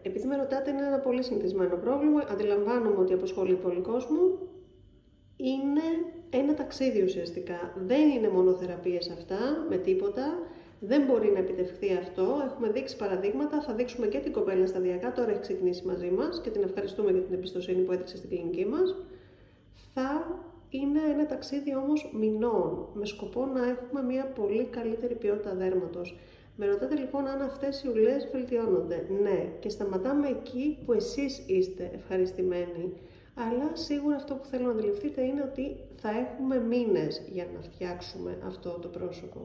επειδή με ρωτάτε, είναι ένα πολύ συνηθισμένο πρόβλημα. Αντιλαμβάνομαι ότι απασχολεί πολύ κόσμο. Είναι ένα ταξίδι ουσιαστικά. Δεν είναι μόνο θεραπείες αυτά, με τίποτα. Δεν μπορεί να επιτευχθεί αυτό. Έχουμε δείξει παραδείγματα. Θα δείξουμε και την κοπέλα σταδιακά. Τώρα έχει ξεκινήσει μαζί μας και την ευχαριστούμε για την εμπιστοσύνη που έδειξε στην κλινική μας. Θα είναι ένα ταξίδι όμως μηνών, με σκοπό να έχουμε μια πολύ καλύτερη ποιότητα δέρματος. Με ρωτάτε λοιπόν αν αυτές οι ουλές βελτιώνονται. Ναι, και σταματάμε εκεί που εσείς είστε ευχαριστημένοι. Αλλά σίγουρα αυτό που θέλω να αντιληφθείτε είναι ότι θα έχουμε μήνες για να φτιάξουμε αυτό το πρόσωπο.